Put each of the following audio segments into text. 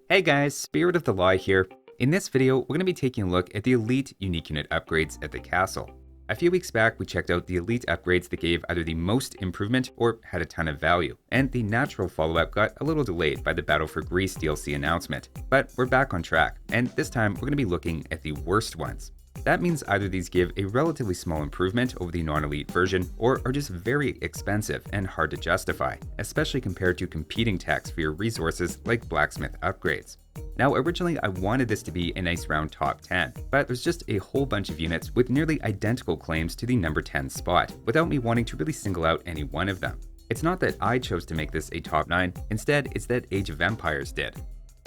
Hey guys, Spirit of the Law here. In this video, we're going to be taking a look at the Elite Unique Unit upgrades at the castle. A few weeks back, we checked out the Elite upgrades that gave either the most improvement or had a ton of value, and the natural follow-up got a little delayed by the Battle for Greece DLC announcement. But we're back on track, and this time we're going to be looking at the worst ones. That means either these give a relatively small improvement over the non-elite version, or are just very expensive and hard to justify, especially compared to competing techs for your resources like blacksmith upgrades. Now, originally I wanted this to be a nice round top 10, but there's just a whole bunch of units with nearly identical claims to the number 10 spot, without me wanting to really single out any one of them. It's not that I chose to make this a top 9, instead it's that Age of Empires did.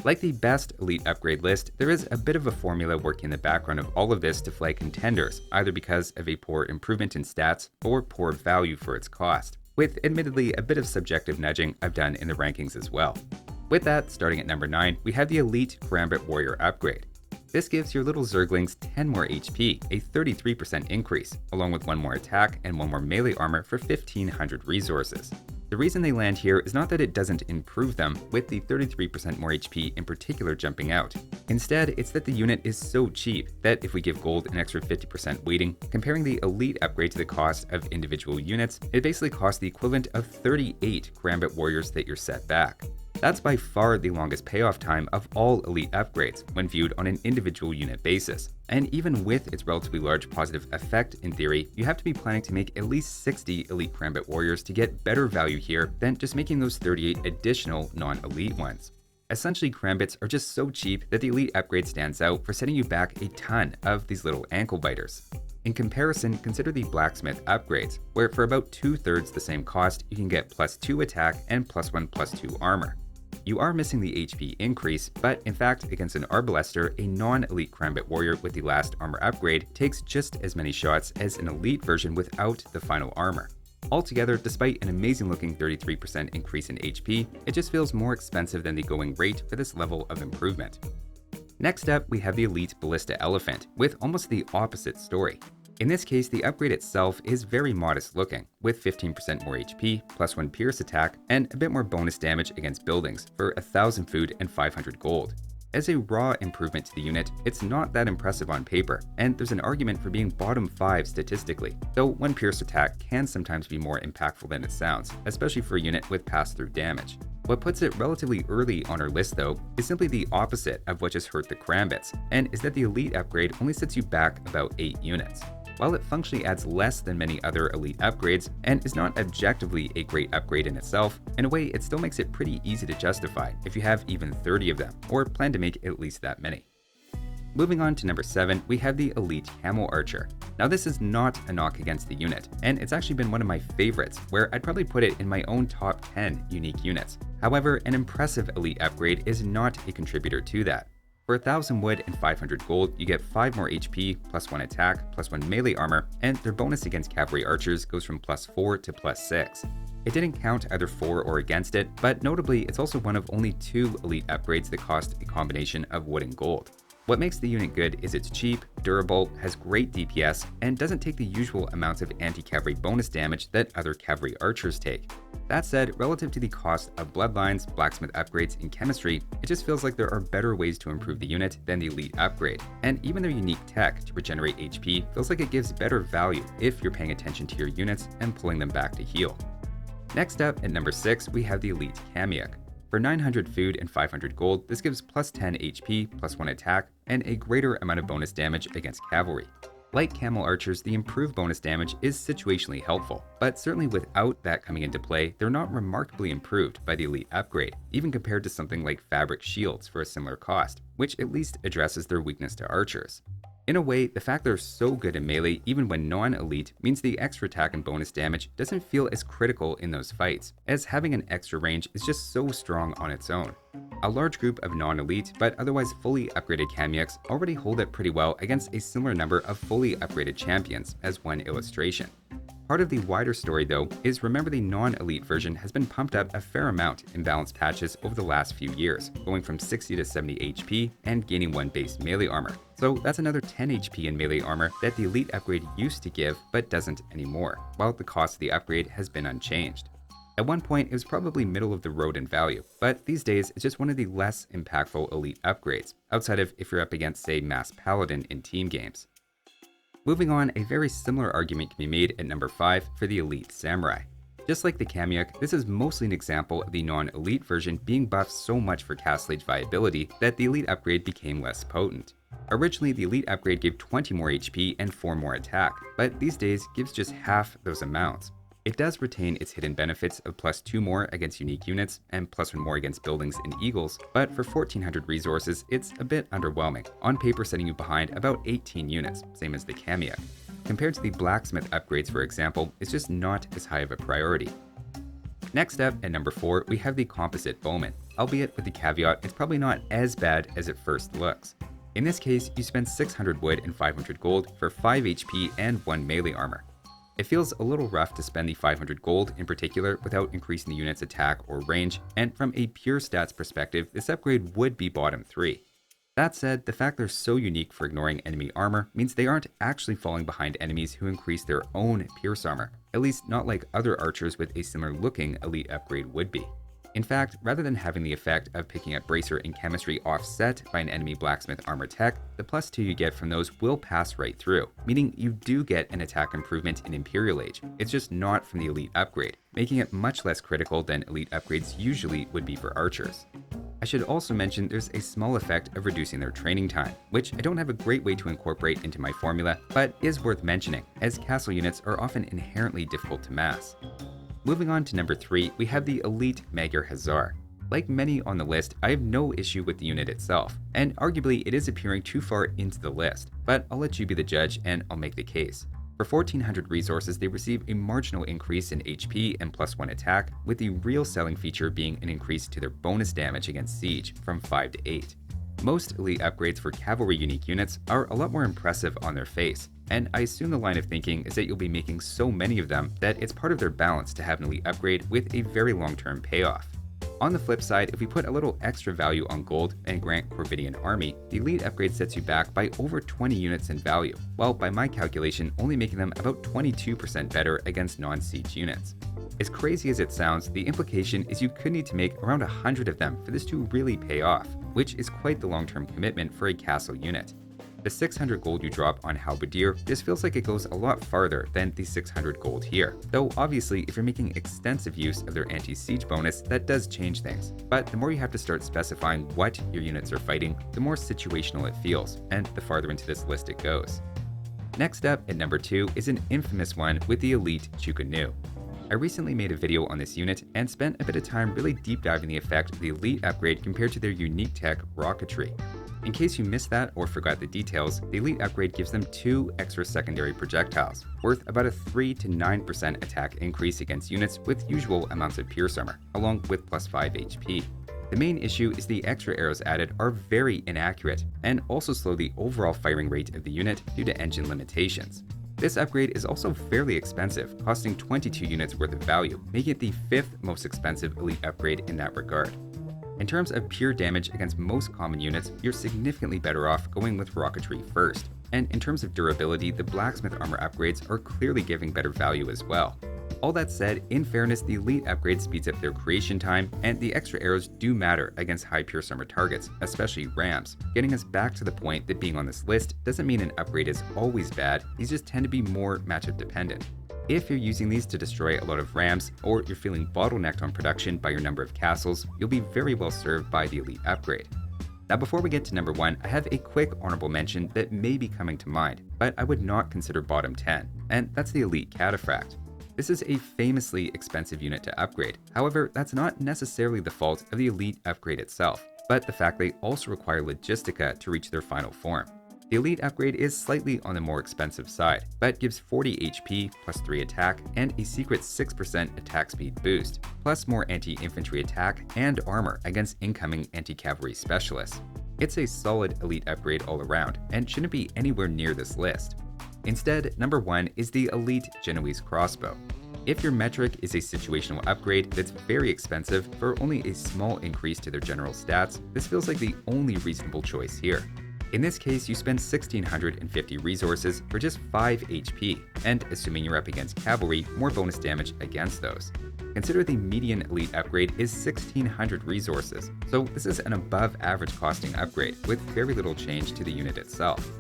Like the best elite upgrade list, there is a bit of a formula working in the background of all of this to flag contenders, either because of a poor improvement in stats or poor value for its cost, with admittedly a bit of subjective nudging I've done in the rankings as well. With that, starting at number 9, we have the Elite Gambit Warrior upgrade. This gives your little Zerglings 10 more HP, a 33% increase, along with 1 more attack and 1 more melee armor for 1500 resources. The reason they land here is not that it doesn't improve them, with the 33% more HP in particular jumping out. Instead, it's that the unit is so cheap that if we give gold an extra 50% weighting, comparing the elite upgrade to the cost of individual units, it basically costs the equivalent of 38 Gambit Warriors that you're set back. That's by far the longest payoff time of all elite upgrades when viewed on an individual unit basis. And even with its relatively large positive effect in theory, you have to be planning to make at least 60 elite Gambit Warriors to get better value here than just making those 38 additional non-elite ones. Essentially, Gambits are just so cheap that the elite upgrade stands out for setting you back a ton of these little ankle biters. In comparison, consider the blacksmith upgrades, where for about 2/3 the same cost, you can get +2 attack and +1/+2 armor. You are missing the HP increase, but in fact, against an Arbalister, a non-elite Gambit Warrior with the last armor upgrade takes just as many shots as an elite version without the final armor. Altogether, despite an amazing looking 33% increase in HP, it just feels more expensive than the going rate for this level of improvement. Next up, we have the Elite Ballista Elephant, with almost the opposite story. In this case, the upgrade itself is very modest looking, with 15% more HP, +1 pierce attack, and a bit more bonus damage against buildings for 1000 food and 500 gold. As a raw improvement to the unit, it's not that impressive on paper, and there's an argument for being bottom 5 statistically, though 1 pierce attack can sometimes be more impactful than it sounds, especially for a unit with pass-through damage. What puts it relatively early on our list though, is simply the opposite of what just hurt the Gambits, and is that the elite upgrade only sets you back about 8 units. While it functionally adds less than many other elite upgrades, and is not objectively a great upgrade in itself, in a way it still makes it pretty easy to justify if you have even 30 of them, or plan to make at least that many. Moving on to number 7, we have the Elite Camel Archer. Now this is not a knock against the unit, and it's actually been one of my favorites, where I'd probably put it in my own top 10 unique units. However, an impressive elite upgrade is not a contributor to that. For 1000 wood and 500 gold, you get 5 more HP, +1 attack, +1 melee armor, and their bonus against cavalry archers goes from +4 to +6. It didn't count either for or against it, but notably it's also one of only 2 elite upgrades that cost a combination of wood and gold. What makes the unit good is it's cheap, durable, has great DPS, and doesn't take the usual amounts of anti-cavalry bonus damage that other cavalry archers take. That said, relative to the cost of bloodlines, blacksmith upgrades, and chemistry, it just feels like there are better ways to improve the unit than the elite upgrade, and even their unique tech to regenerate HP feels like it gives better value if you're paying attention to your units and pulling them back to heal. Next up, at number 6, we have the Elite Kamak. For 900 food and 500 gold, this gives +10 HP, +1 attack, and a greater amount of bonus damage against cavalry. Like Camel Archers, the improved bonus damage is situationally helpful, but certainly without that coming into play, they're not remarkably improved by the elite upgrade, even compared to something like Fabric Shields for a similar cost, which at least addresses their weakness to archers. In a way, the fact they're so good in melee even when non-elite means the extra attack and bonus damage doesn't feel as critical in those fights, as having an extra range is just so strong on its own. A large group of non-elite but otherwise fully upgraded Kamyaks already hold it pretty well against a similar number of fully upgraded champions, as one illustration. Part of the wider story though is remember the non-elite version has been pumped up a fair amount in balanced patches over the last few years, going from 60 to 70 HP and gaining 1 base melee armor. So that's another 10 HP in melee armor that the elite upgrade used to give but doesn't anymore, while the cost of the upgrade has been unchanged. At one point, it was probably middle of the road in value, but these days it's just one of the less impactful elite upgrades, outside of if you're up against, say, Mass Paladin in team games. Moving on, a very similar argument can be made at number 5 for the Elite Samurai. Just like the Kamak, this is mostly an example of the non-elite version being buffed so much for Castle Age viability that the elite upgrade became less potent. Originally, the elite upgrade gave 20 more HP and 4 more attack, but these days gives just half those amounts. It does retain its hidden benefits of +2 more against unique units and +1 more against buildings and eagles, but for 1400 resources, it's a bit underwhelming, on paper setting you behind about 18 units, same as the Kamak. Compared to the blacksmith upgrades, for example, it's just not as high of a priority. Next up, at number 4, we have the Composite Bowman, albeit with the caveat it's probably not as bad as it first looks. In this case, you spend 600 wood and 500 gold for 5 HP and 1 melee armor. It feels a little rough to spend the 500 gold in particular without increasing the unit's attack or range, and from a pure stats perspective, this upgrade would be bottom 3. That said, the fact they're so unique for ignoring enemy armor means they aren't actually falling behind enemies who increase their own pierce armor, at least not like other archers with a similar looking elite upgrade would be. In fact, rather than having the effect of picking up bracer and chemistry offset by an enemy blacksmith armor tech, the +2 you get from those will pass right through, meaning you do get an attack improvement in Imperial Age. It's just not from the elite upgrade, making it much less critical than elite upgrades usually would be for archers. I should also mention there's a small effect of reducing their training time, which I don't have a great way to incorporate into my formula, but is worth mentioning, as castle units are often inherently difficult to mass. Moving on to number 3, we have the Elite Magyar Hazar. Like many on the list, I have no issue with the unit itself, and arguably it is appearing too far into the list, but I'll let you be the judge and I'll make the case. For 1400 resources, they receive a marginal increase in HP and +1 attack, with the real selling feature being an increase to their bonus damage against siege from 5 to 8. Most elite upgrades for cavalry unique units are a lot more impressive on their face, and I assume the line of thinking is that you'll be making so many of them that it's part of their balance to have an elite upgrade with a very long-term payoff. On the flip side, if we put a little extra value on gold and grant Corvidian Army, the elite upgrade sets you back by over 20 units in value, while by my calculation only making them about 22% better against non-siege units. As crazy as it sounds, the implication is you could need to make around 100 of them for this to really pay off, which is quite the long-term commitment for a castle unit. The 600 gold you drop on Halberdier, this feels like it goes a lot farther than the 600 gold here, though obviously if you're making extensive use of their anti-siege bonus, that does change things. But the more you have to start specifying what your units are fighting, the more situational it feels, and the farther into this list it goes. Next up, at number 2, is an infamous one with the Elite Chuku. I recently made a video on this unit and spent a bit of time really deep diving the effect of the elite upgrade compared to their unique tech rocketry. In case you missed that or forgot the details, the elite upgrade gives them 2 extra secondary projectiles, worth about a 3 to 9% attack increase against units with usual amounts of pierce armor, along with +5 HP. The main issue is the extra arrows added are very inaccurate, and also slow the overall firing rate of the unit due to engine limitations. This upgrade is also fairly expensive, costing 22 units worth of value, making it the 5th most expensive elite upgrade in that regard. In terms of pure damage against most common units, you're significantly better off going with rocketry first. And in terms of durability, the blacksmith armor upgrades are clearly giving better value as well. All that said, in fairness, the elite upgrade speeds up their creation time, and the extra arrows do matter against high pierce armor targets, especially rams, getting us back to the point that being on this list doesn't mean an upgrade is always bad, these just tend to be more matchup dependent. If you're using these to destroy a lot of rams, or you're feeling bottlenecked on production by your number of castles, you'll be very well served by the elite upgrade. Now before we get to number 1, I have a quick honorable mention that may be coming to mind, but I would not consider bottom 10, and that's the Elite Cataphract. This is a famously expensive unit to upgrade, however that's not necessarily the fault of the elite upgrade itself, but the fact they also require Logistica to reach their final form. The elite upgrade is slightly on the more expensive side, but gives 40 HP +3 attack and a secret 6% attack speed boost, plus more anti-infantry attack and armor against incoming anti-cavalry specialists. It's a solid elite upgrade all around, and shouldn't be anywhere near this list. Instead, number 1 is the Elite Genoese Crossbow. If your metric is a situational upgrade that's very expensive for only a small increase to their general stats, this feels like the only reasonable choice here. In this case, you spend 1650 resources for just 5 HP, and assuming you're up against cavalry, more bonus damage against those. Consider the median elite upgrade is 1600 resources, so this is an above average costing upgrade with very little change to the unit itself.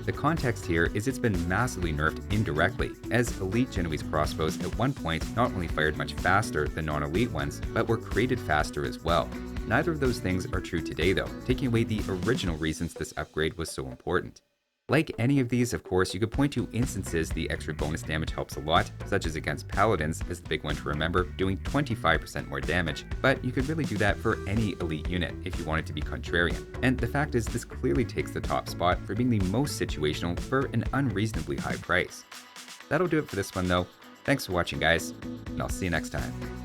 The context here is it's been massively nerfed indirectly, as elite Genoese crossbows at one point not only fired much faster than non-elite ones, but were created faster as well. Neither of those things are true today though, taking away the original reasons this upgrade was so important. Like any of these, of course, you could point to instances the extra bonus damage helps a lot, such as against paladins as the big one to remember, doing 25% more damage, but you could really do that for any elite unit if you wanted to be contrarian. And the fact is, this clearly takes the top spot for being the most situational for an unreasonably high price. That'll do it for this one though. Thanks for watching guys, and I'll see you next time.